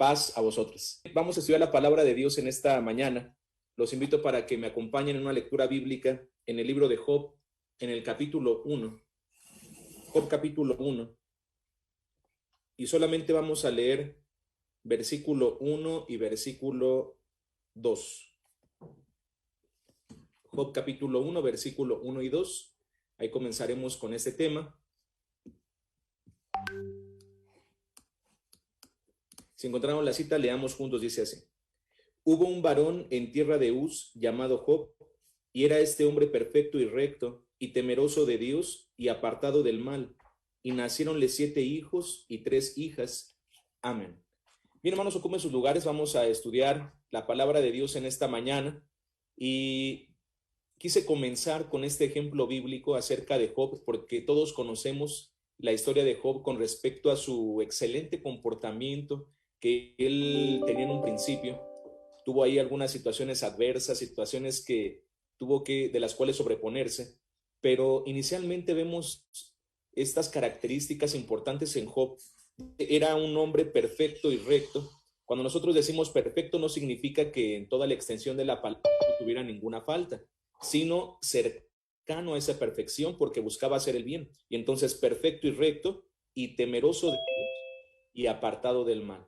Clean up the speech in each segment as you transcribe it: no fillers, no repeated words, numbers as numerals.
Paz a vosotros. Vamos a estudiar la palabra de Dios en esta mañana. Los invito para que me acompañen en una lectura bíblica en el libro de Job, en el capítulo 1. Job capítulo 1. Y solamente vamos a leer versículo 1 y versículo 2. Job capítulo 1, versículo 1 y 2. Ahí comenzaremos con este tema. Si encontramos la cita, leamos juntos, dice así. Hubo un varón en tierra de Uz llamado Job, y era este hombre perfecto y recto, y temeroso de Dios, y apartado del mal. Y naciéronle 7 hijos y 3 hijas. Amén. Bien, hermanos, ocupen sus lugares. Vamos a estudiar la palabra de Dios en esta mañana. Y quise comenzar con este ejemplo bíblico acerca de Job, porque todos conocemos la historia de Job con respecto a su excelente comportamiento que él tenía en un principio. Tuvo ahí algunas situaciones adversas, situaciones de las cuales sobreponerse, pero inicialmente vemos estas características importantes en Job. Era un hombre perfecto y recto. Cuando nosotros decimos perfecto, no significa que en toda la extensión de la palabra no tuviera ninguna falta, sino cercano a esa perfección porque buscaba hacer el bien. Y entonces perfecto y recto y temeroso de Dios y apartado del mal.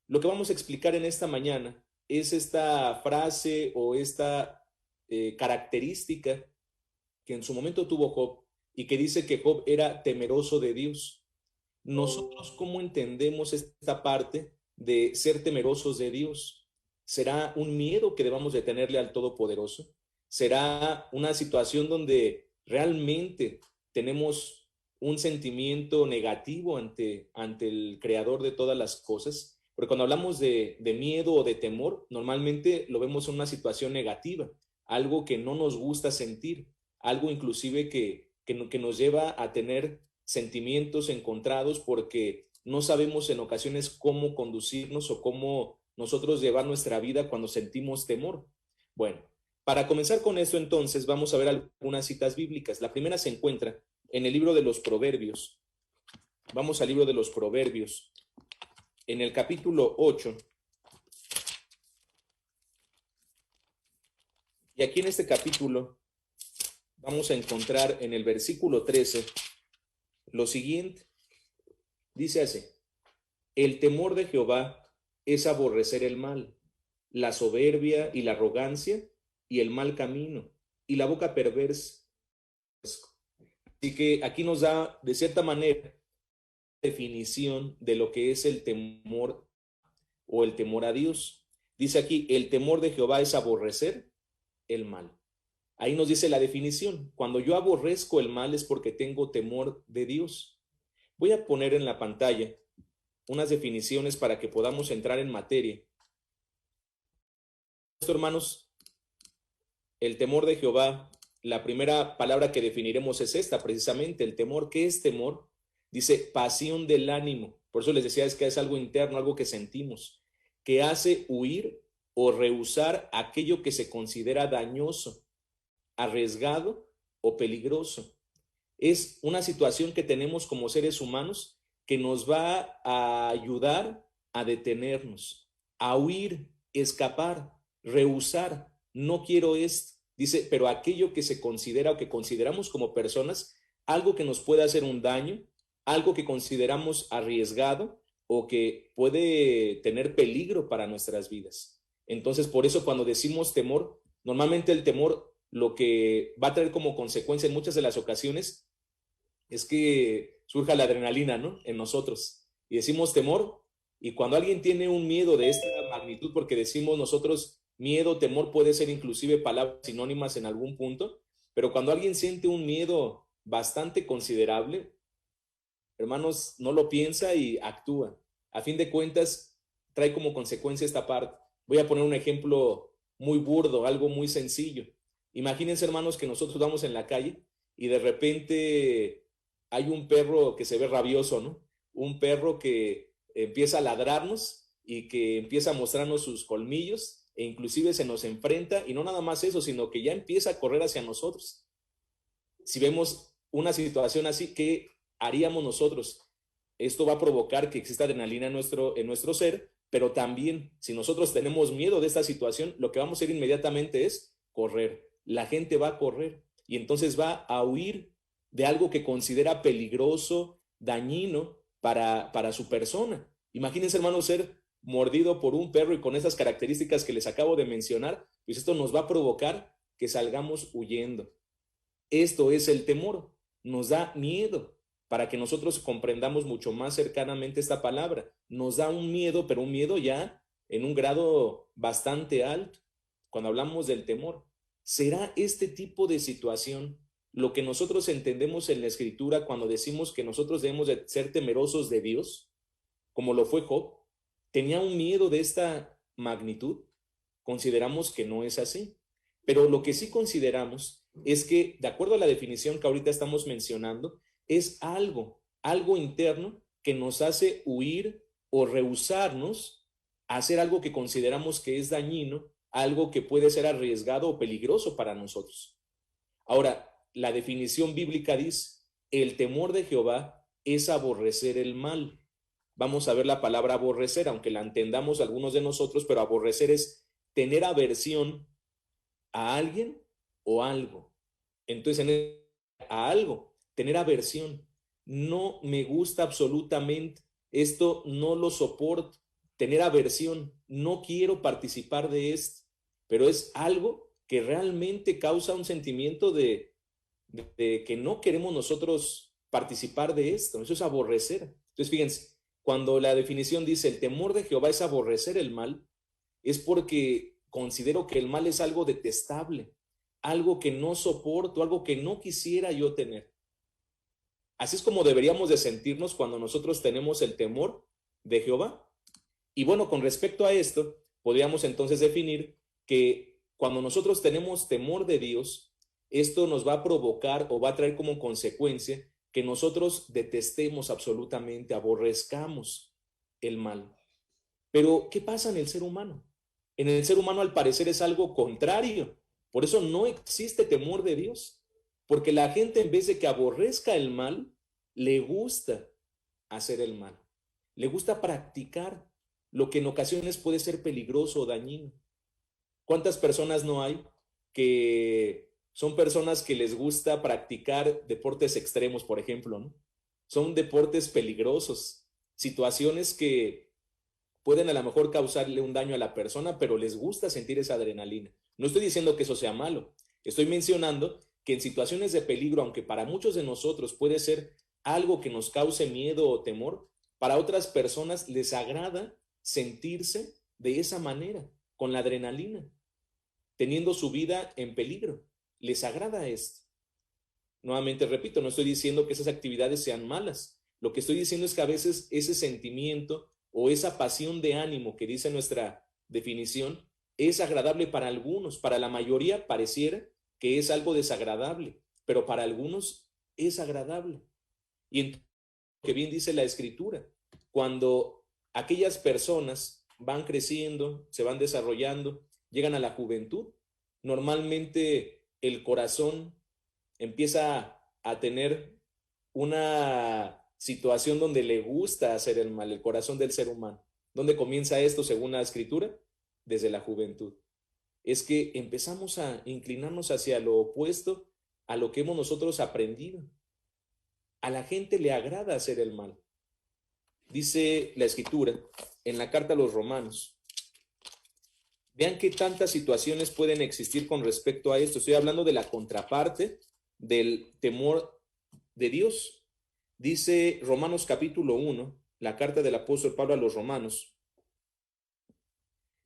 Lo que vamos a explicar en esta mañana es esta frase o esta característica que en su momento tuvo Job y que dice que Job era temeroso de Dios. Nosotros, ¿cómo entendemos esta parte de ser temerosos de Dios? ¿Será un miedo que debamos de tenerle al Todopoderoso? ¿Será una situación donde realmente tenemos un sentimiento negativo ante el Creador de todas las cosas? Porque cuando hablamos de miedo o de temor, normalmente lo vemos en una situación negativa, algo que no nos gusta sentir, algo inclusive que nos lleva a tener sentimientos encontrados porque no sabemos en ocasiones cómo conducirnos o cómo nosotros llevar nuestra vida cuando sentimos temor. Bueno, para comenzar con esto entonces vamos a ver algunas citas bíblicas. La primera se encuentra en el libro de los Proverbios. Vamos al libro de los Proverbios, en el capítulo 8. Y aquí en este capítulo vamos a encontrar en el versículo 13 lo siguiente. Dice así: el temor de Jehová es aborrecer el mal, la soberbia y la arrogancia y el mal camino y la boca perversa. Así que aquí nos da de cierta manera definición de lo que es el temor o el temor a Dios. Dice aquí, el temor de Jehová es aborrecer el mal. Ahí nos dice la definición. Cuando yo aborrezco el mal es porque tengo temor de Dios. Voy a poner en la pantalla unas definiciones para que podamos entrar en materia. Esto, hermanos, el temor de Jehová, la primera palabra que definiremos es esta, precisamente, el temor. ¿Qué es temor? Dice, pasión del ánimo. Por eso les decía, es que es algo interno, algo que sentimos, que hace huir o rehusar aquello que se considera dañoso, arriesgado o peligroso. Es una situación que tenemos como seres humanos que nos va a ayudar a detenernos, a huir, escapar, rehusar. No quiero esto. Dice, pero aquello que se considera o que consideramos como personas, algo que nos puede hacer un daño, algo que consideramos arriesgado o que puede tener peligro para nuestras vidas. Entonces, por eso cuando decimos temor, normalmente el temor lo que va a traer como consecuencia en muchas de las ocasiones es que surja la adrenalina, ¿no?, en nosotros. Y decimos temor, y cuando alguien tiene un miedo de esta magnitud, porque decimos nosotros miedo, temor puede ser inclusive palabras sinónimas en algún punto, pero cuando alguien siente un miedo bastante considerable, hermanos, no lo piensa y actúa. A fin de cuentas, trae como consecuencia esta parte. Voy a poner un ejemplo muy burdo, algo muy sencillo. Imagínense, hermanos, que nosotros vamos en la calle y de repente hay un perro que se ve rabioso, ¿no? Un perro que empieza a ladrarnos y que empieza a mostrarnos sus colmillos e inclusive se nos enfrenta, y no nada más eso, sino que ya empieza a correr hacia nosotros. Si vemos una situación así, ¿qué haríamos nosotros? Esto va a provocar que exista adrenalina en nuestro ser, pero también si nosotros tenemos miedo de esta situación, lo que vamos a hacer inmediatamente es correr. La gente va a correr y entonces va a huir de algo que considera peligroso, dañino para su persona. Imagínense, hermanos, ser mordido por un perro y con esas características que les acabo de mencionar, pues esto nos va a provocar que salgamos huyendo. Esto es el temor, nos da miedo. Para que nosotros comprendamos mucho más cercanamente esta palabra, nos da un miedo, pero un miedo ya en un grado bastante alto. Cuando hablamos del temor, ¿será este tipo de situación lo que nosotros entendemos en la Escritura cuando decimos que nosotros debemos de ser temerosos de Dios, como lo fue Job? ¿Tenía un miedo de esta magnitud? Consideramos que no es así. Pero lo que sí consideramos es que, de acuerdo a la definición que ahorita estamos mencionando, es algo interno que nos hace huir o rehusarnos a hacer algo que consideramos que es dañino, algo que puede ser arriesgado o peligroso para nosotros. Ahora, la definición bíblica dice, el temor de Jehová es aborrecer el mal. Vamos a ver la palabra aborrecer, aunque la entendamos algunos de nosotros, pero aborrecer es tener aversión a alguien o algo. Entonces, a algo, tener aversión. No me gusta absolutamente, esto no lo soporto, tener aversión, no quiero participar de esto, pero es algo que realmente causa un sentimiento de que no queremos nosotros participar de esto. Eso es aborrecer. Entonces, fíjense, cuando la definición dice el temor de Jehová es aborrecer el mal, es porque considero que el mal es algo detestable, algo que no soporto, algo que no quisiera yo tener. Así es como deberíamos de sentirnos cuando nosotros tenemos el temor de Jehová. Y bueno, con respecto a esto, podríamos entonces definir que cuando nosotros tenemos temor de Dios, esto nos va a provocar o va a traer como consecuencia que nosotros detestemos absolutamente, aborrezcamos el mal. Pero, ¿qué pasa en el ser humano? En el ser humano, al parecer, es algo contrario. Por eso no existe temor de Dios. Porque la gente, en vez de que aborrezca el mal, le gusta hacer el mal. Le gusta practicar lo que en ocasiones puede ser peligroso o dañino. ¿Cuántas personas no hay que son personas que les gusta practicar deportes extremos, por ejemplo, ¿no? Son deportes peligrosos, situaciones que pueden a lo mejor causarle un daño a la persona, pero les gusta sentir esa adrenalina. No estoy diciendo que eso sea malo, estoy mencionando que en situaciones de peligro, aunque para muchos de nosotros puede ser algo que nos cause miedo o temor, para otras personas les agrada sentirse de esa manera, con la adrenalina, teniendo su vida en peligro. Les agrada esto. Nuevamente repito, no estoy diciendo que esas actividades sean malas. Lo que estoy diciendo es que a veces ese sentimiento o esa pasión de ánimo que dice nuestra definición es agradable para algunos. Para la mayoría pareciera que es algo desagradable, pero para algunos es agradable. Y entonces, que bien dice la Escritura, cuando aquellas personas van creciendo, se van desarrollando, llegan a la juventud, normalmente el corazón empieza a tener una situación donde le gusta hacer el mal, el corazón del ser humano. ¿Dónde comienza esto según la Escritura? Desde la juventud. Es que empezamos a inclinarnos hacia lo opuesto a lo que hemos nosotros aprendido. A la gente le agrada hacer el mal. Dice la Escritura en la carta a los Romanos. Vean qué tantas situaciones pueden existir con respecto a esto. Estoy hablando de la contraparte del temor de Dios. Dice Romanos capítulo 1, la carta del apóstol Pablo a los Romanos.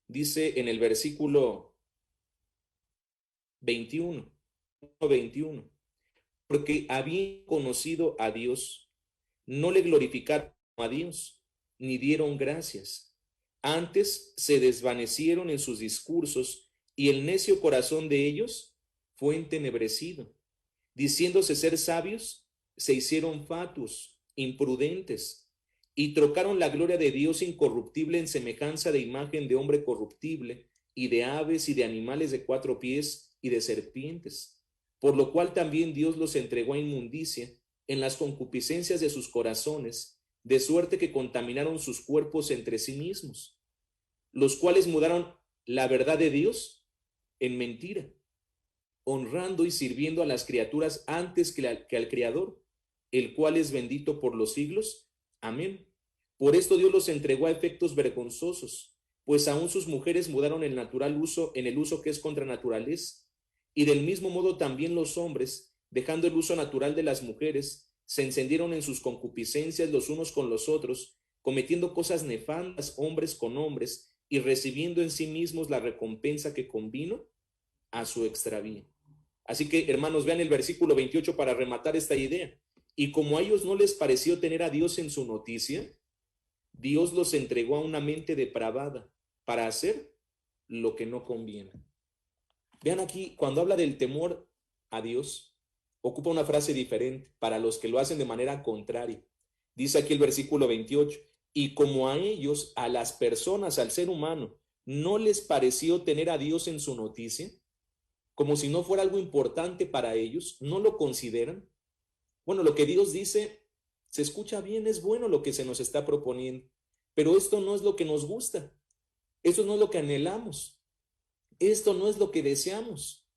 Dice en el versículo 21, porque habiendo conocido a Dios, no le glorificaron a Dios, ni dieron gracias. Antes se desvanecieron en sus discursos, y el necio corazón de ellos fue entenebrecido. Diciéndose ser sabios, se hicieron fatuos, imprudentes, y trocaron la gloria de Dios incorruptible en semejanza de imagen de hombre corruptible, y de aves y de animales de 4 pies y de serpientes. Por lo cual también Dios los entregó a inmundicia en las concupiscencias de sus corazones, de suerte que contaminaron sus cuerpos entre sí mismos, los cuales mudaron la verdad de Dios en mentira, honrando y sirviendo a las criaturas antes que al Creador, el cual es bendito por los siglos. Amén. Por esto Dios los entregó a efectos vergonzosos, pues aún sus mujeres mudaron el natural uso en el uso que es contra naturaleza. Y del mismo modo también los hombres, dejando el uso natural de las mujeres, se encendieron en sus concupiscencias los unos con los otros, cometiendo cosas nefandas hombres con hombres y recibiendo en sí mismos la recompensa que convino a su extravío. Así que, hermanos, vean el versículo 28 para rematar esta idea. Y como a ellos no les pareció tener a Dios en su noticia, Dios los entregó a una mente depravada para hacer lo que no conviene. Vean aquí, cuando habla del temor a Dios, ocupa una frase diferente para los que lo hacen de manera contraria. Dice aquí el versículo 28, y como a ellos, a las personas, al ser humano, no les pareció tener a Dios en su noticia, como si no fuera algo importante para ellos, no lo consideran. Bueno, lo que Dios dice se escucha bien, es bueno lo que se nos está proponiendo, pero esto no es lo que nos gusta, esto no es lo que anhelamos, esto no es lo que deseamos.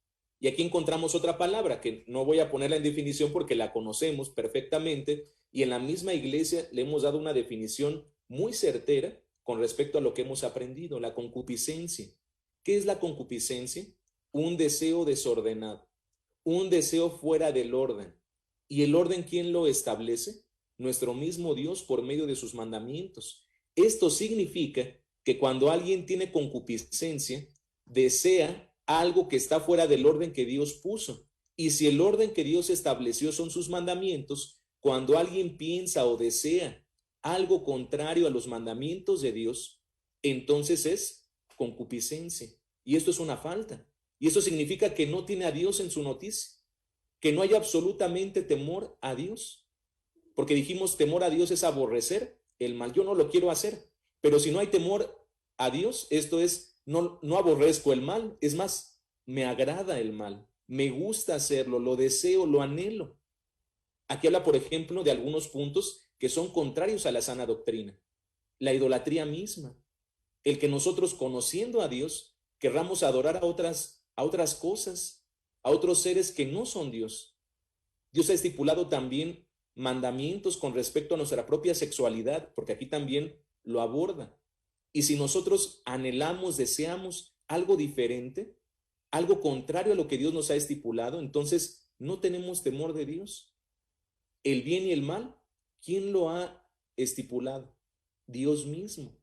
Y aquí encontramos otra palabra que no voy a ponerla en definición porque la conocemos perfectamente y en la misma iglesia le hemos dado una definición muy certera con respecto a lo que hemos aprendido, la concupiscencia. ¿Qué es la concupiscencia? Un deseo desordenado, un deseo fuera del orden. ¿Y el orden quién lo establece? Nuestro mismo Dios por medio de sus mandamientos. Esto significa que cuando alguien tiene concupiscencia, desea algo que está fuera del orden que Dios puso. Y si el orden que Dios estableció son sus mandamientos, cuando alguien piensa o desea algo contrario a los mandamientos de Dios, entonces es concupiscencia. Y esto es una falta. Y eso significa que no tiene a Dios en su noticia, que no hay absolutamente temor a Dios. Porque dijimos, temor a Dios es aborrecer el mal. Yo no lo quiero hacer. Pero si no hay temor a Dios, esto es, no aborrezco el mal. Es más, me agrada el mal. Me gusta hacerlo, lo deseo, lo anhelo. Aquí habla, por ejemplo, de algunos puntos que son contrarios a la sana doctrina. La idolatría misma. El que nosotros, conociendo a Dios, querramos adorar a otras cosas, a otros seres que no son Dios. Dios ha estipulado también mandamientos con respecto a nuestra propia sexualidad, porque aquí también lo aborda. Y si nosotros anhelamos, deseamos algo diferente, algo contrario a lo que Dios nos ha estipulado, entonces no tenemos temor de Dios. El bien y el mal, ¿quién lo ha estipulado? Dios mismo,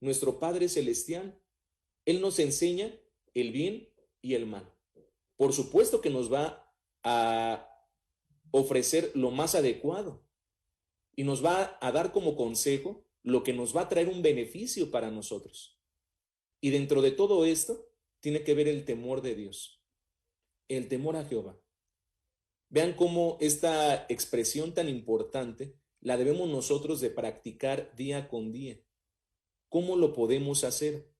nuestro Padre Celestial. Él nos enseña el bien y el mal. Por supuesto que nos va a ofrecer lo más adecuado y nos va a dar como consejo lo que nos va a traer un beneficio para nosotros. Y dentro de todo esto tiene que ver el temor de Dios, el temor a Jehová. Vean cómo esta expresión tan importante la debemos nosotros de practicar día con día. ¿Cómo lo podemos hacer?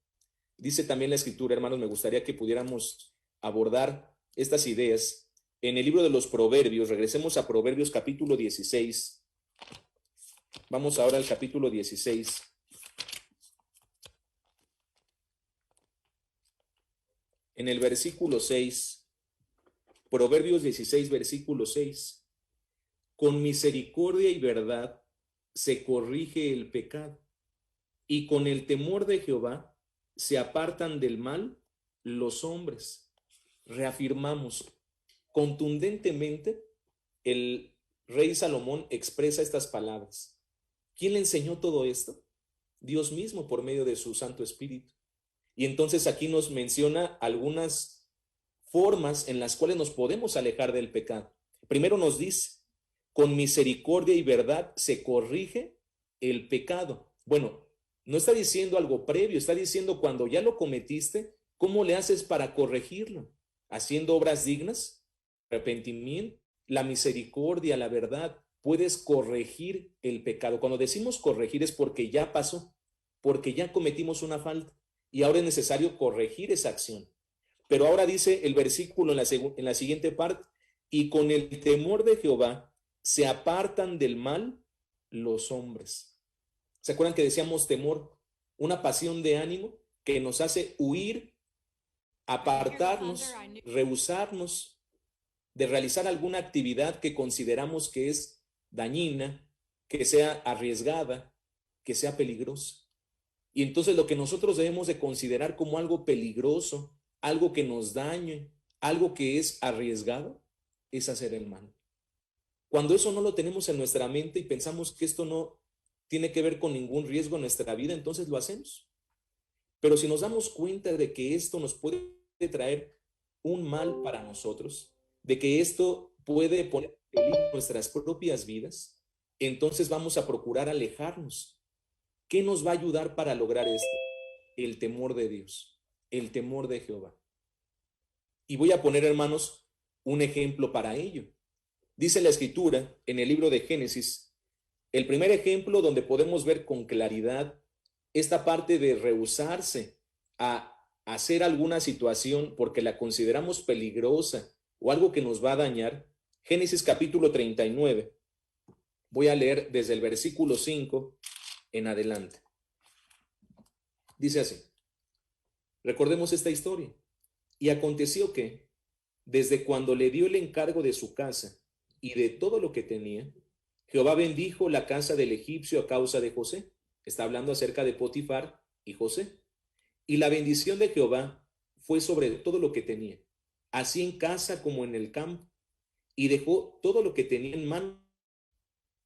Dice también la Escritura, hermanos, me gustaría que pudiéramos abordar estas ideas en el libro de los Proverbios. Regresemos a Proverbios capítulo 16. Vamos ahora al capítulo 16. En el versículo 6, Proverbios 16, versículo 6. Con misericordia y verdad se corrige el pecado, y con el temor de Jehová se apartan del mal los hombres. Reafirmamos contundentemente, el rey Salomón expresa estas palabras. ¿Quién le enseñó todo esto? Dios mismo por medio de su Santo Espíritu. Y entonces aquí nos menciona algunas formas en las cuales nos podemos alejar del pecado. Primero nos dice, con misericordia y verdad se corrige el pecado. Bueno, no está diciendo algo previo, está diciendo cuando ya lo cometiste, ¿cómo le haces para corregirlo? Haciendo obras dignas, arrepentimiento, la misericordia, la verdad, puedes corregir el pecado. Cuando decimos corregir es porque ya pasó, porque ya cometimos una falta y ahora es necesario corregir esa acción. Pero ahora dice el versículo en la siguiente parte, y con el temor de Jehová se apartan del mal los hombres. ¿Se acuerdan que decíamos temor? Una pasión de ánimo que nos hace huir, apartarnos, rehusarnos de realizar alguna actividad que consideramos que es dañina, que sea arriesgada, que sea peligrosa. Y entonces lo que nosotros debemos de considerar como algo peligroso, algo que nos dañe, algo que es arriesgado, es hacer el mal. Cuando eso no lo tenemos en nuestra mente y pensamos que esto no tiene que ver con ningún riesgo en nuestra vida, entonces lo hacemos. Pero si nos damos cuenta de que esto nos puede traer un mal para nosotros, de que esto puede poner en peligro nuestras propias vidas, entonces vamos a procurar alejarnos. ¿Qué nos va a ayudar para lograr esto? El temor de Dios, el temor de Jehová. Y voy a poner, hermanos, un ejemplo para ello. Dice la Escritura en el libro de Génesis, el primer ejemplo donde podemos ver con claridad esta parte de rehusarse a hacer alguna situación porque la consideramos peligrosa o algo que nos va a dañar. Génesis capítulo 39. Voy a leer desde el versículo 5 en adelante. Dice así. Recordemos esta historia. Y aconteció que, desde cuando le dio el encargo de su casa y de todo lo que tenía, Jehová bendijo la casa del egipcio a causa de José. Está hablando acerca de Potifar y José. Y la bendición de Jehová fue sobre todo lo que tenía, así en casa como en el campo, y dejó todo lo que tenía en mano.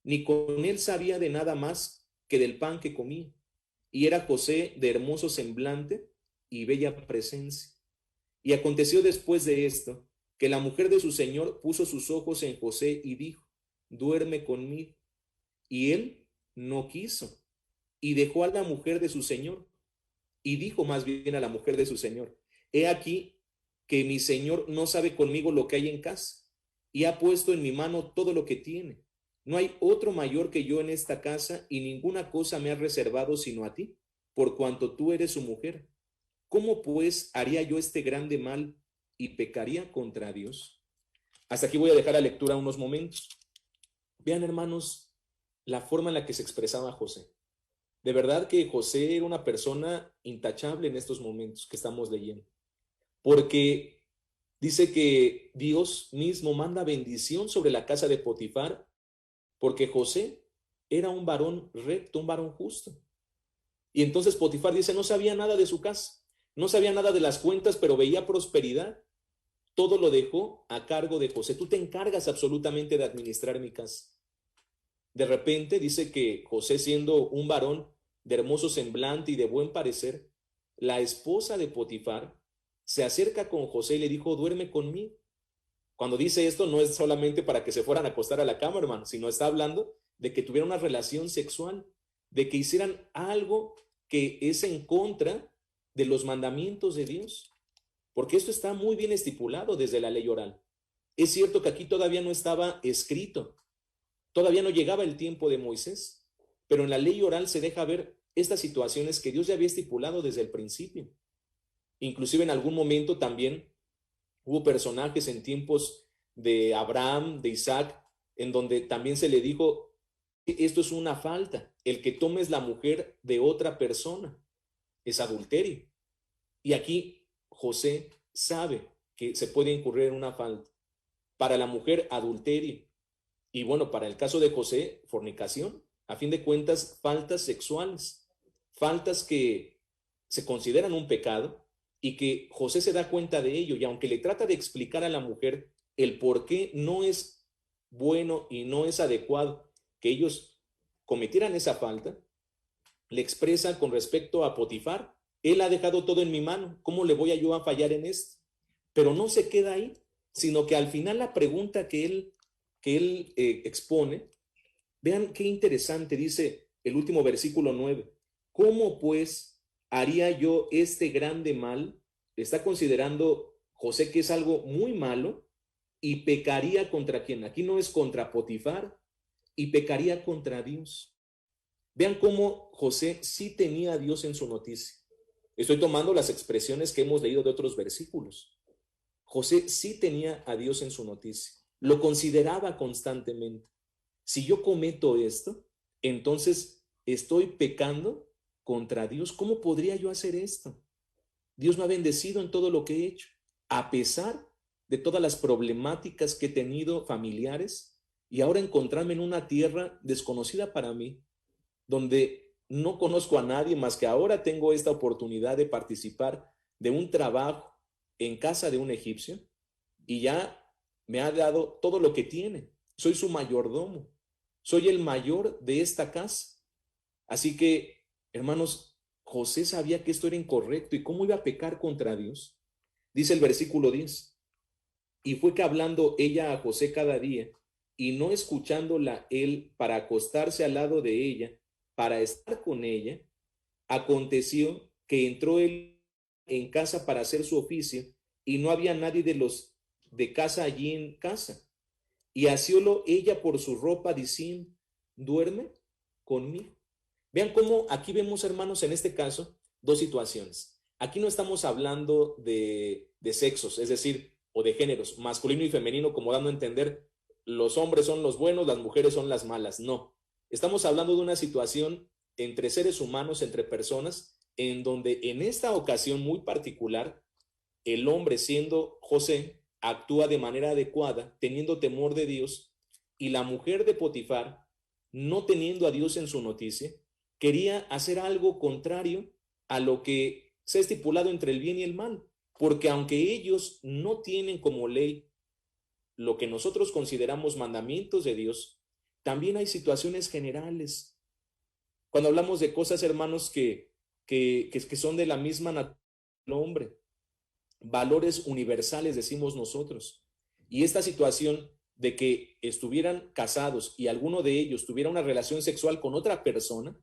Ni con él sabía de nada más que del pan que comía. Y era José de hermoso semblante y bella presencia. Y aconteció después de esto, que la mujer de su señor puso sus ojos en José y dijo, duerme conmigo. Y él no quiso, y dejó a la mujer de su señor. Y dijo más bien a la mujer de su señor, he aquí que mi señor no sabe conmigo lo que hay en casa, y ha puesto en mi mano todo lo que tiene. No hay otro mayor que yo en esta casa, y ninguna cosa me ha reservado sino a ti, por cuanto tú eres su mujer. ¿Cómo pues haría yo este grande mal y pecaría contra Dios? Hasta aquí voy a dejar la lectura unos momentos. Vean, hermanos, la forma en la que se expresaba José. De verdad que José era una persona intachable en estos momentos que estamos leyendo, porque dice que Dios mismo manda bendición sobre la casa de Potifar, porque José era un varón recto, un varón justo. Y entonces Potifar dice, no sabía nada de su casa, no sabía nada de las cuentas, pero veía prosperidad. Todo lo dejó a cargo de José. Tú te encargas absolutamente de administrar mi casa. De repente dice que José, siendo un varón de hermoso semblante y de buen parecer, la esposa de Potifar se acerca con José y le dijo, duerme conmigo. Cuando dice esto no es solamente para que se fueran a acostar a la cama, hermano, sino está hablando de que tuvieran una relación sexual, de que hicieran algo que es en contra de los mandamientos de Dios, porque esto está muy bien estipulado desde la ley oral. Es cierto que aquí todavía no estaba escrito, todavía no llegaba el tiempo de Moisés, pero en la ley oral se deja ver estas situaciones que Dios ya había estipulado desde el principio. Inclusive en algún momento también hubo personajes en tiempos de Abraham, de Isaac, en donde también se le dijo, esto es una falta, el que tomes la mujer de otra persona, es adulterio. Y aquí José sabe que se puede incurrir en una falta. Para la mujer, adulterio. Y bueno, para el caso de José, fornicación. A fin de cuentas, faltas sexuales, faltas que se consideran un pecado y que José se da cuenta de ello. Y aunque le trata de explicar a la mujer el por qué no es bueno y no es adecuado que ellos cometieran esa falta, le expresa con respecto a Potifar, él ha dejado todo en mi mano, ¿cómo le voy a yo a fallar en esto? Pero no se queda ahí, sino que al final la pregunta que él expone, vean qué interesante, dice el último versículo 9, ¿cómo pues haría yo este grande mal? Está considerando José que es algo muy malo y pecaría contra quién. Aquí no es contra Potifar, y pecaría contra Dios. Vean cómo José sí tenía a Dios en su noticia. Estoy tomando las expresiones que hemos leído de otros versículos. José sí tenía a Dios en su noticia. Lo consideraba constantemente. Si yo cometo esto, entonces estoy pecando contra Dios. ¿Cómo podría yo hacer esto? Dios me ha bendecido en todo lo que he hecho, a pesar de todas las problemáticas que he tenido familiares y ahora encontrarme en una tierra desconocida para mí, donde no conozco a nadie más que ahora tengo esta oportunidad de participar de un trabajo en casa de un egipcio y ya me ha dado todo lo que tiene. Soy su mayordomo, soy el mayor de esta casa. Así que, hermanos, José sabía que esto era incorrecto y cómo iba a pecar contra Dios. Dice el versículo 10, y fue que hablando ella a José cada día y no escuchándola él para acostarse al lado de ella, para estar con ella, aconteció que entró él en casa para hacer su oficio y no había nadie de los de casa allí en casa. Y asió ella por su ropa diciendo, duerme conmigo. Vean cómo aquí vemos, hermanos, en este caso, dos situaciones. Aquí no estamos hablando de sexos, es decir, o de géneros, masculino y femenino, como dando a entender, los hombres son los buenos, las mujeres son las malas. No, estamos hablando de una situación entre seres humanos, entre personas, en donde en esta ocasión muy particular, el hombre siendo José, actúa de manera adecuada, teniendo temor de Dios, y la mujer de Potifar, no teniendo a Dios en su noticia, quería hacer algo contrario a lo que se ha estipulado entre el bien y el mal, porque aunque ellos no tienen como ley lo que nosotros consideramos mandamientos de Dios, también hay situaciones generales. Cuando hablamos de cosas, hermanos, que son de la misma naturaleza del hombre, valores universales, decimos nosotros. Y esta situación de que estuvieran casados y alguno de ellos tuviera una relación sexual con otra persona,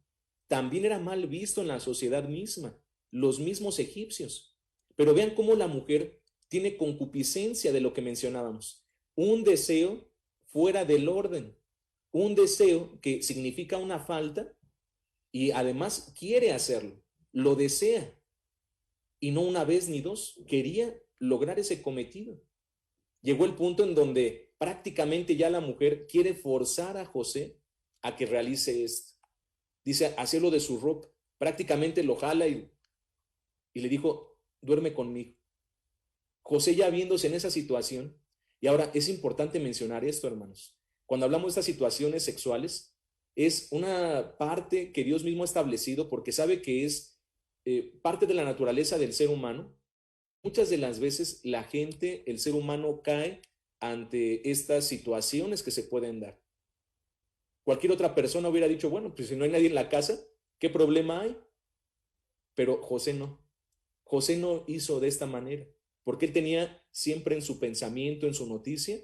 también era mal visto en la sociedad misma, los mismos egipcios. Pero vean cómo la mujer tiene concupiscencia de lo que mencionábamos, un deseo fuera del orden, un deseo que significa una falta y además quiere hacerlo, lo desea. Y no una vez ni dos, quería lograr ese cometido. Llegó el punto en donde prácticamente ya la mujer quiere forzar a José a que realice esto. Dice, hacerlo de su ropa. Prácticamente lo jala y le dijo, duerme conmigo. José ya viéndose en esa situación, y ahora es importante mencionar esto, hermanos. Cuando hablamos de estas situaciones sexuales, es una parte que Dios mismo ha establecido porque sabe que es parte de la naturaleza del ser humano. Muchas de las veces la gente, el ser humano cae ante estas situaciones que se pueden dar. Cualquier otra persona hubiera dicho, bueno, pues si no hay nadie en la casa, ¿qué problema hay? Pero José no. José no hizo de esta manera, porque él tenía siempre en su pensamiento, en su noticia,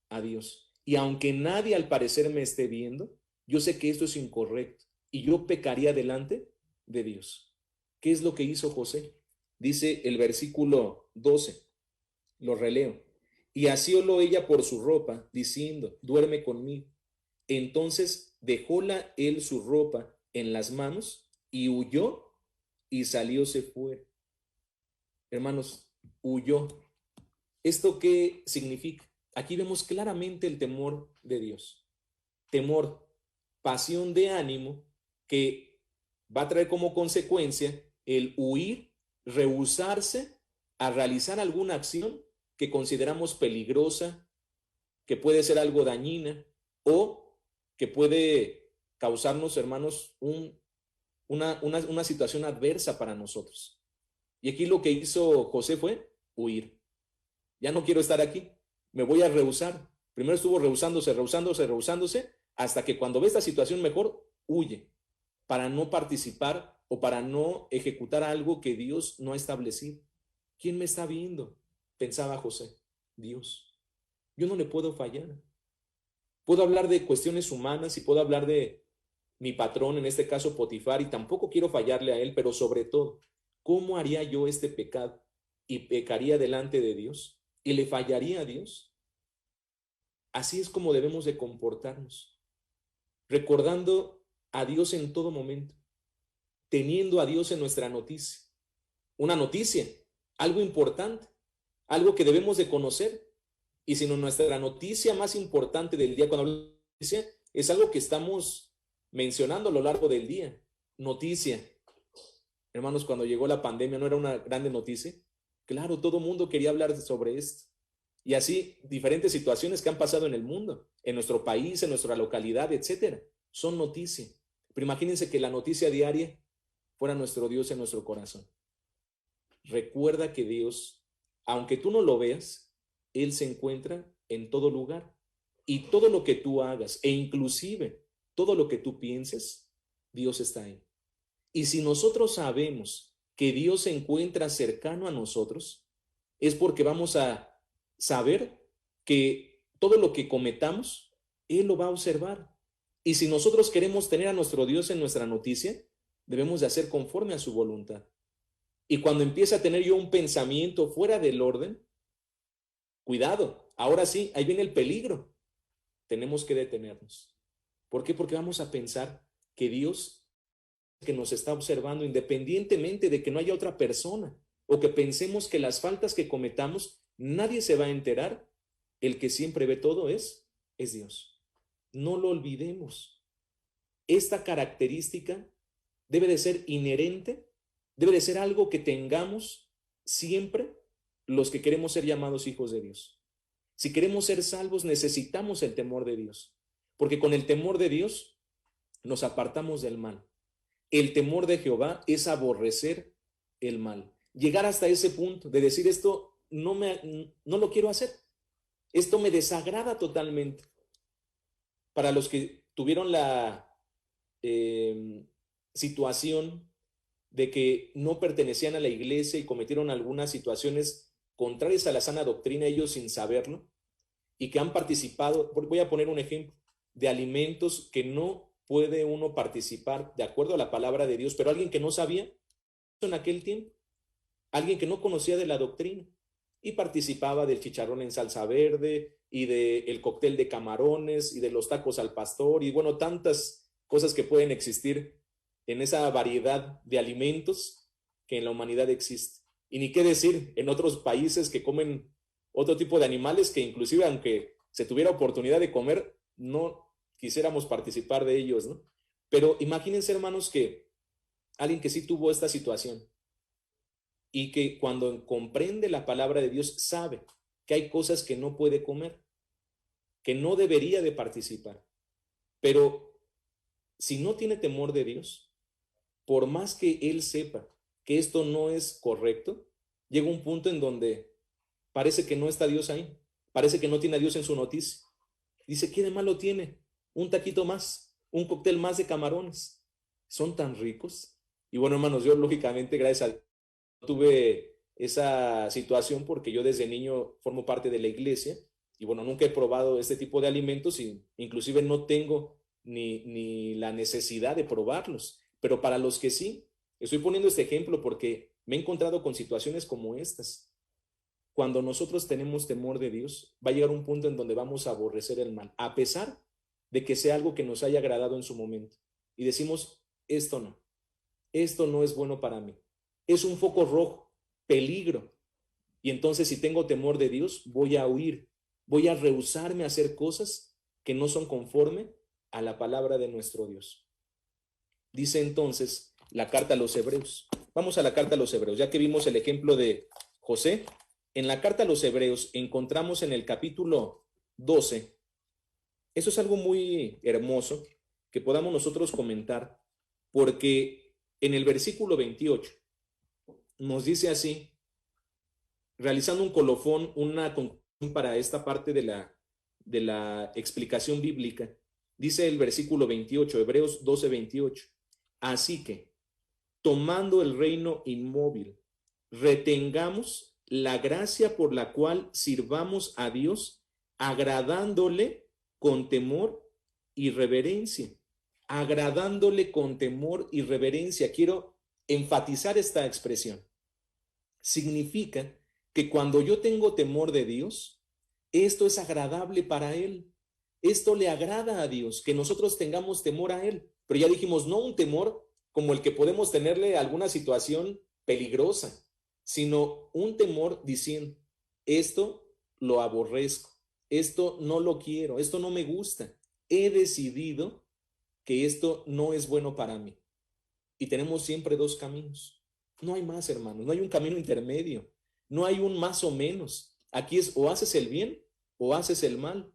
a Dios. Y aunque nadie al parecer me esté viendo, yo sé que esto es incorrecto y yo pecaría delante de Dios. ¿Qué es lo que hizo José? Dice el versículo 12, lo releo. Y asió ella por su ropa, diciendo, duerme conmigo. Entonces dejóla él su ropa en las manos y huyó y salióse fuera. Hermanos, huyó. ¿Esto qué significa? Aquí vemos claramente el temor de Dios. Temor, pasión de ánimo que va a traer como consecuencia el huir, rehusarse a realizar alguna acción que consideramos peligrosa, que puede ser algo dañina o que puede causarnos, hermanos, una situación adversa para nosotros. Y aquí lo que hizo José fue huir. Ya no quiero estar aquí, me voy a rehusar. Primero estuvo rehusándose, hasta que cuando ve esta situación mejor, huye, para no participar o para no ejecutar algo que Dios no ha establecido. ¿Quién me está viendo? Pensaba José. Dios. Yo no le puedo fallar. Puedo hablar de cuestiones humanas y puedo hablar de mi patrón, en este caso Potifar, y tampoco quiero fallarle a él, pero sobre todo, ¿cómo haría yo este pecado? Y pecaría delante de Dios y le fallaría a Dios. Así es como debemos de comportarnos, recordando a Dios en todo momento, teniendo a Dios en nuestra noticia. Una noticia, algo importante, algo que debemos de conocer. Y si no, nuestra noticia más importante del día, cuando hablamos de noticia, es algo que estamos mencionando a lo largo del día. Noticia. Hermanos, cuando llegó la pandemia, ¿no era una grande noticia? Claro, todo el mundo quería hablar sobre esto. Y así, diferentes situaciones que han pasado en el mundo, en nuestro país, en nuestra localidad, etcétera, son noticia. Pero imagínense que la noticia diaria fuera nuestro Dios en nuestro corazón. Recuerda que Dios, aunque tú no lo veas, Él se encuentra en todo lugar. Y todo lo que tú hagas, e inclusive todo lo que tú pienses, Dios está ahí. Y si nosotros sabemos que Dios se encuentra cercano a nosotros, es porque vamos a saber que todo lo que cometamos, Él lo va a observar. Y si nosotros queremos tener a nuestro Dios en nuestra noticia, debemos de hacer conforme a su voluntad. Y cuando empiece a tener yo un pensamiento fuera del orden, cuidado, ahora sí, ahí viene el peligro. Tenemos que detenernos. ¿Por qué? Porque vamos a pensar que Dios que nos está observando independientemente de que no haya otra persona o que pensemos que las faltas que cometamos nadie se va a enterar. El que siempre ve todo es Dios. No lo olvidemos. Esta característica debe de ser inherente, debe de ser algo que tengamos siempre los que queremos ser llamados hijos de Dios. Si queremos ser salvos, necesitamos el temor de Dios, porque con el temor de Dios nos apartamos del mal. El temor de Jehová es aborrecer el mal. Llegar hasta ese punto de decir esto no lo quiero hacer. Esto me desagrada totalmente. Para los que tuvieron la situación de que no pertenecían a la iglesia y cometieron algunas situaciones contrarias a la sana doctrina, ellos sin saberlo, y que han participado, voy a poner un ejemplo, de alimentos que no puede uno participar de acuerdo a la palabra de Dios, pero alguien que no sabía en aquel tiempo, alguien que no conocía de la doctrina y participaba del chicharrón en salsa verde y del cóctel de camarones y de los tacos al pastor y bueno, tantas cosas que pueden existir en esa variedad de alimentos que en la humanidad existe. Y ni qué decir en otros países que comen otro tipo de animales que inclusive aunque se tuviera oportunidad de comer, no quisiéramos participar de ellos, ¿no? Pero imagínense, hermanos, que alguien que sí tuvo esta situación y que cuando comprende la palabra de Dios sabe que hay cosas que no puede comer, que no debería de participar. Pero si no tiene temor de Dios, por más que él sepa que esto no es correcto, llega un punto en donde parece que no está Dios ahí, parece que no tiene a Dios en su noticia. Dice, ¿qué de malo tiene? Un taquito más, un cóctel más de camarones. Son tan ricos. Y bueno, hermanos, yo lógicamente, gracias a Dios, tuve esa situación porque yo desde niño formo parte de la iglesia y bueno, nunca he probado este tipo de alimentos y inclusive no tengo ni la necesidad de probarlos. Pero para los que sí, estoy poniendo este ejemplo porque me he encontrado con situaciones como estas. Cuando nosotros tenemos temor de Dios, va a llegar un punto en donde vamos a aborrecer el mal, a pesar de que sea algo que nos haya agradado en su momento. Y decimos, esto no es bueno para mí. Es un foco rojo, peligro. Y entonces si tengo temor de Dios, voy a huir, voy a rehusarme a hacer cosas que no son conforme a la palabra de nuestro Dios. Dice entonces la carta a los Hebreos. Vamos a la carta a los Hebreos, ya que vimos el ejemplo de José. En la carta a los Hebreos encontramos en el capítulo 12, eso es algo muy hermoso que podamos nosotros comentar, porque en el versículo 28 nos dice así, realizando un colofón, una conclusión para esta parte de la explicación bíblica, dice el versículo 28, Hebreos 12, 28, así que, tomando el reino inmóvil, retengamos la gracia por la cual sirvamos a Dios, agradándole con temor y reverencia. Agradándole con temor y reverencia. Quiero enfatizar esta expresión. Significa que cuando yo tengo temor de Dios, esto es agradable para Él. Esto le agrada a Dios, que nosotros tengamos temor a Él. Pero ya dijimos, no un temor como el que podemos tenerle a alguna situación peligrosa, sino un temor diciendo, esto lo aborrezco, esto no lo quiero, esto no me gusta. He decidido que esto no es bueno para mí. Y tenemos siempre dos caminos. No hay más, hermanos, no hay un camino intermedio, no hay un más o menos. Aquí es o haces el bien o haces el mal.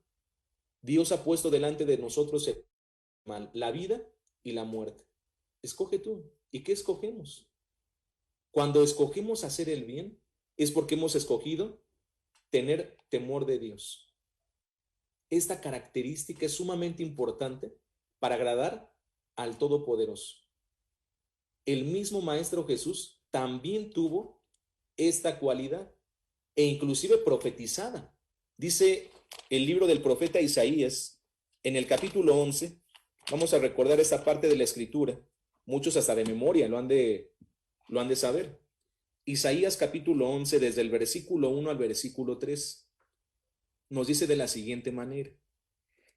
Dios ha puesto delante de nosotros el mal, la vida y la muerte. Escoge tú. ¿Y qué escogemos? Cuando escogemos hacer el bien, es porque hemos escogido tener temor de Dios. Esta característica es sumamente importante para agradar al Todopoderoso. El mismo Maestro Jesús también tuvo esta cualidad e inclusive profetizada. Dice el libro del profeta Isaías en el capítulo 11, vamos a recordar esta parte de la escritura, muchos hasta de memoria lo han de saber. Isaías capítulo 11, desde el versículo 1 al versículo 3, nos dice de la siguiente manera: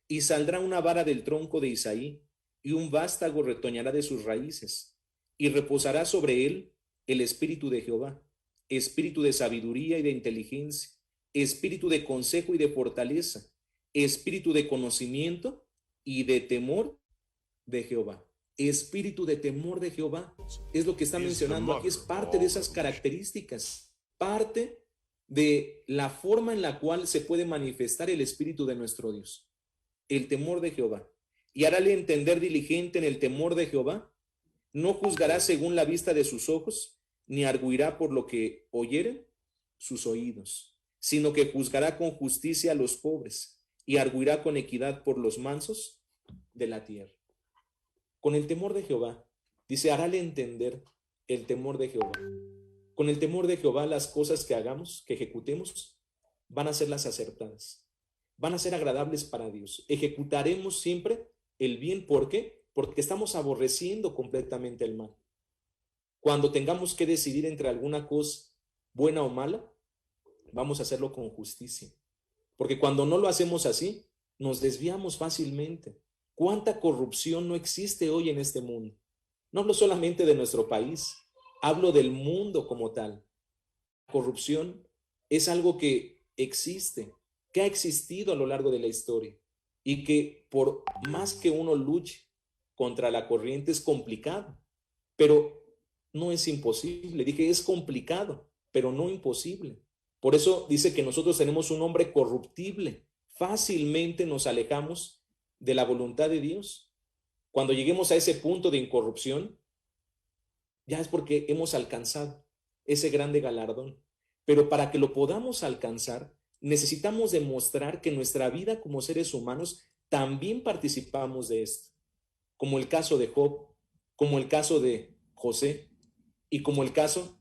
y saldrá una vara del tronco de Isaí, y un vástago retoñará de sus raíces, y reposará sobre él el espíritu de Jehová, espíritu de sabiduría y de inteligencia, espíritu de consejo y de fortaleza, espíritu de conocimiento y de temor de Jehová. Espíritu de temor de Jehová es lo que está mencionando aquí, es parte de esas características, parte de la forma en la cual se puede manifestar el espíritu de nuestro Dios, el temor de Jehová. Y harále entender diligente en el temor de Jehová, no juzgará según la vista de sus ojos, ni arguirá por lo que oyeren sus oídos, sino que juzgará con justicia a los pobres y arguirá con equidad por los mansos de la tierra. Con el temor de Jehová, dice, harále entender el temor de Jehová. Con el temor de Jehová, las cosas que hagamos, que ejecutemos, van a ser las acertadas, van a ser agradables para Dios. Ejecutaremos siempre el bien. ¿Por qué? Porque estamos aborreciendo completamente el mal. Cuando tengamos que decidir entre alguna cosa buena o mala, vamos a hacerlo con justicia. Porque cuando no lo hacemos así, nos desviamos fácilmente. ¿Cuánta corrupción no existe hoy en este mundo? No hablo solamente de nuestro país, hablo del mundo como tal. La corrupción es algo que existe, que ha existido a lo largo de la historia y que por más que uno luche contra la corriente es complicado, pero no es imposible. Dije, es complicado, pero no imposible. Por eso dice que nosotros tenemos un hombre corruptible. Fácilmente nos alejamos de la voluntad de Dios. Cuando lleguemos a ese punto de incorrupción, ya es porque hemos alcanzado ese grande galardón. Pero para que lo podamos alcanzar, necesitamos demostrar que en nuestra vida como seres humanos también participamos de esto, como el caso de Job, como el caso de José y como el caso,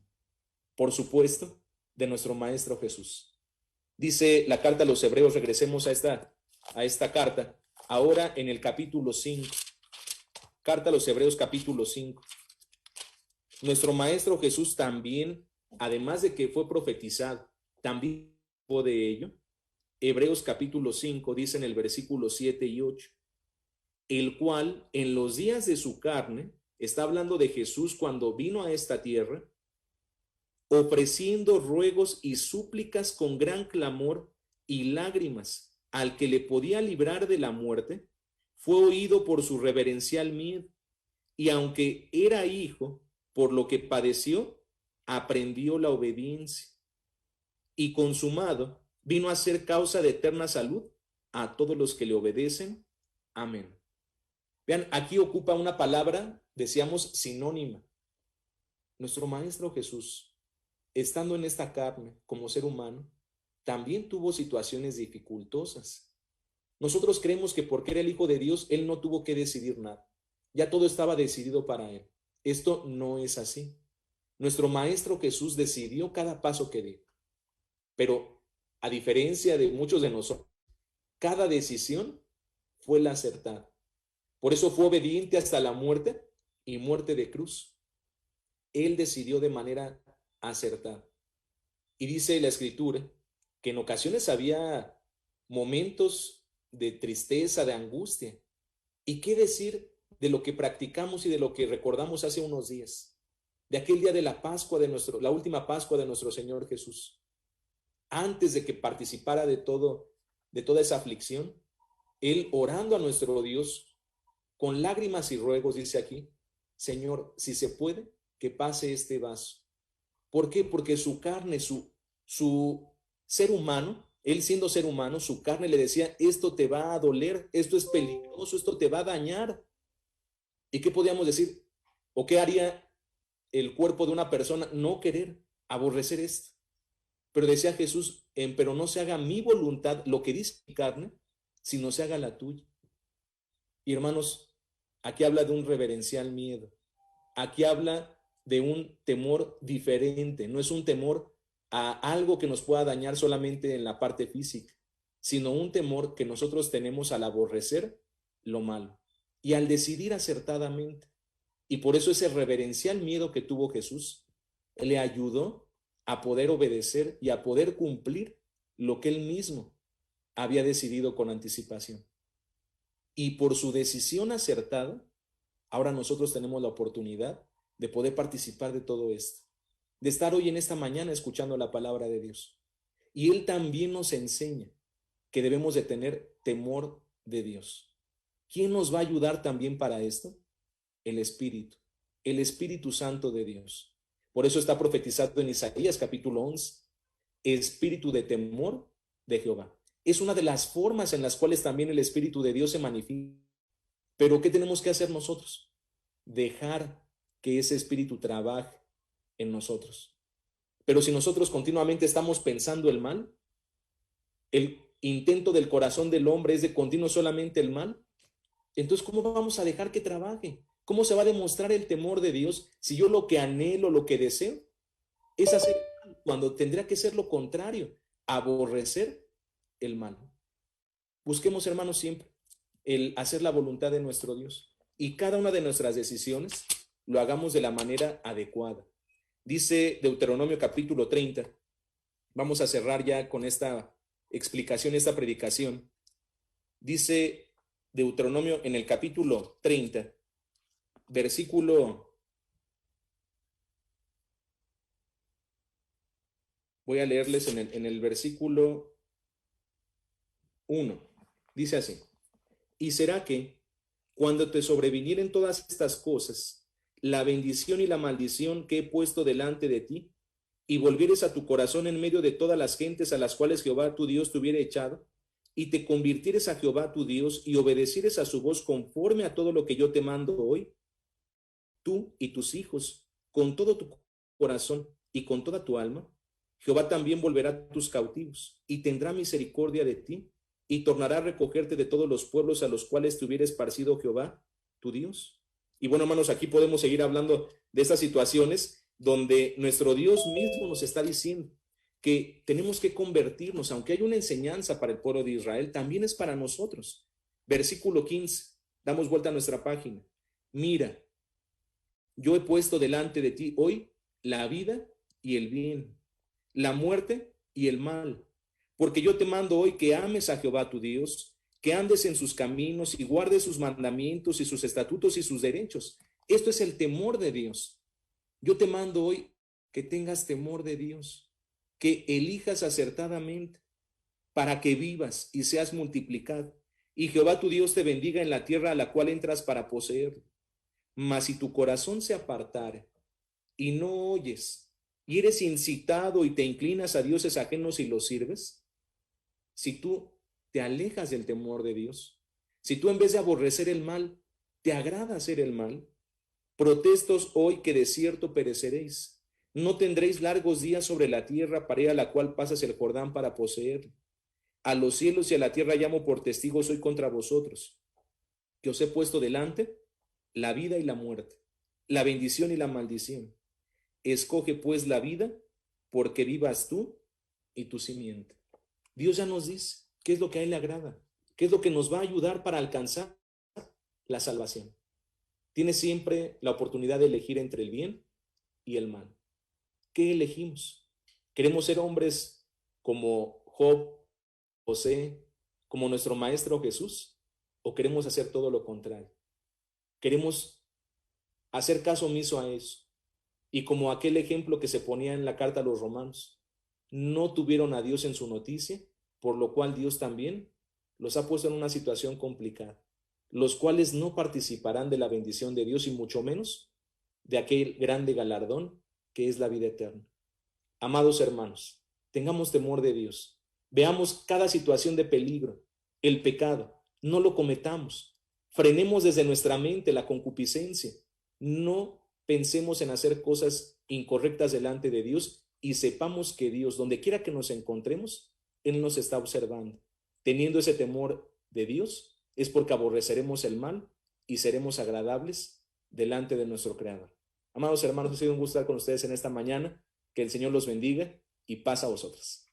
por supuesto, de nuestro Maestro Jesús. Dice la carta a los Hebreos, regresemos a esta carta, ahora en el capítulo 5, carta a los Hebreos capítulo 5. Nuestro Maestro Jesús también, además de que fue profetizado, también fue de ello. Hebreos capítulo 5 dice en el versículo 7 y 8, el cual en los días de su carne, está hablando de Jesús cuando vino a esta tierra, ofreciendo ruegos y súplicas con gran clamor y lágrimas al que le podía librar de la muerte, fue oído por su reverencial miedo, y aunque era hijo, por lo que padeció, aprendió la obediencia, y consumado, vino a ser causa de eterna salud a todos los que le obedecen. Amén. Vean, aquí ocupa una palabra, decíamos, sinónima. Nuestro Maestro Jesús, estando en esta carne como ser humano, también tuvo situaciones dificultosas. Nosotros creemos que porque era el Hijo de Dios, Él no tuvo que decidir nada. Ya todo estaba decidido para Él. Esto no es así. Nuestro Maestro Jesús decidió cada paso que dio. Pero a diferencia de muchos de nosotros, cada decisión fue la acertada. Por eso fue obediente hasta la muerte y muerte de cruz. Él decidió de manera acertada. Y dice la Escritura que en ocasiones había momentos de tristeza, de angustia. ¿Y qué decir de lo que practicamos y de lo que recordamos hace unos días? De aquel día de la Pascua la última Pascua de nuestro Señor Jesús. Antes de que participara de toda esa aflicción, Él orando a nuestro Dios, con lágrimas y ruegos, dice aquí, Señor, si se puede, que pase este vaso. ¿Por qué? Porque su carne, su ser humano, él siendo ser humano, su carne le decía, esto te va a doler, esto es peligroso, esto te va a dañar. ¿Y qué podíamos decir? ¿O qué haría el cuerpo de una persona? No querer, aborrecer esto. Pero decía Jesús, pero no se haga mi voluntad, lo que dice mi carne, sino se haga la tuya. Y hermanos, aquí habla de un reverencial miedo. Aquí habla de un temor diferente. No es un temor a algo que nos pueda dañar solamente en la parte física, sino un temor que nosotros tenemos al aborrecer lo malo y al decidir acertadamente. Y por eso ese reverencial miedo que tuvo Jesús le ayudó a poder obedecer y a poder cumplir lo que él mismo había decidido con anticipación. Y por su decisión acertada, ahora nosotros tenemos la oportunidad de poder participar de todo esto, de estar hoy en esta mañana escuchando la palabra de Dios. Y él también nos enseña que debemos de tener temor de Dios. ¿Quién nos va a ayudar también para esto? El Espíritu Santo de Dios. Por eso está profetizado en Isaías capítulo 11, espíritu de temor de Jehová. Es una de las formas en las cuales también el Espíritu de Dios se manifiesta. Pero ¿qué tenemos que hacer nosotros? Dejar que ese espíritu trabaje en nosotros. Pero si nosotros continuamente estamos pensando el mal, el intento del corazón del hombre es de continuo solamente el mal, entonces ¿cómo vamos a dejar que trabaje? ¿Cómo se va a demostrar el temor de Dios si yo lo que anhelo, lo que deseo, es hacer mal, cuando tendría que ser lo contrario, aborrecer el mal? Busquemos, hermanos, siempre el hacer la voluntad de nuestro Dios y cada una de nuestras decisiones lo hagamos de la manera adecuada. Dice Deuteronomio capítulo 30, vamos a cerrar ya con esta explicación, esta predicación. Dice Deuteronomio en el capítulo 30, voy a leerles en el versículo 1. Dice así: y será que cuando te sobrevinieren todas estas cosas, la bendición y la maldición que he puesto delante de ti, y volvieres a tu corazón en medio de todas las gentes a las cuales Jehová tu Dios te hubiera echado, y te convirtieres a Jehová tu Dios y obedecieres a su voz conforme a todo lo que yo te mando hoy, tú y tus hijos, con todo tu corazón y con toda tu alma, Jehová también volverá a tus cautivos y tendrá misericordia de ti y tornará a recogerte de todos los pueblos a los cuales te hubiera esparcido Jehová, tu Dios. Y bueno, hermanos, aquí podemos seguir hablando de estas situaciones donde nuestro Dios mismo nos está diciendo que tenemos que convertirnos, aunque hay una enseñanza para el pueblo de Israel, también es para nosotros. Versículo 15, damos vuelta a nuestra página. Mira, yo he puesto delante de ti hoy la vida y el bien, la muerte y el mal, porque yo te mando hoy que ames a Jehová tu Dios, que andes en sus caminos y guardes sus mandamientos y sus estatutos y sus derechos. Esto es el temor de Dios. Yo te mando hoy que tengas temor de Dios, que elijas acertadamente para que vivas y seas multiplicado. Y Jehová tu Dios te bendiga en la tierra a la cual entras para poseer. Mas si tu corazón se apartare y no oyes, y eres incitado y te inclinas a dioses ajenos y los sirves, si tú te alejas del temor de Dios, si tú en vez de aborrecer el mal, te agrada hacer el mal, protestos hoy que de cierto pereceréis. No tendréis largos días sobre la tierra para ir a la cual pasas el Jordán para poseer. A los cielos y a la tierra llamo por testigos hoy contra vosotros, que os he puesto delante la vida y la muerte, la bendición y la maldición. Escoge pues la vida, porque vivas tú y tu simiente. Dios ya nos dice qué es lo que a Él le agrada, qué es lo que nos va a ayudar para alcanzar la salvación. Tienes siempre la oportunidad de elegir entre el bien y el mal. ¿Qué elegimos? ¿Queremos ser hombres como Job, José, como nuestro Maestro Jesús? ¿O queremos hacer todo lo contrario? Queremos hacer caso omiso a eso. Y como aquel ejemplo que se ponía en la carta a los romanos, no tuvieron a Dios en su noticia, por lo cual Dios también los ha puesto en una situación complicada, los cuales no participarán de la bendición de Dios y mucho menos de aquel grande galardón que es la vida eterna. Amados hermanos, tengamos temor de Dios. Veamos cada situación de peligro, el pecado, no lo cometamos. Frenemos desde nuestra mente la concupiscencia. No pensemos en hacer cosas incorrectas delante de Dios y sepamos que Dios, donde quiera que nos encontremos, Él nos está observando. Teniendo ese temor de Dios, es porque aborreceremos el mal y seremos agradables delante de nuestro Creador. Amados hermanos, ha sido un gusto estar con ustedes en esta mañana. Que el Señor los bendiga y paz a vosotros.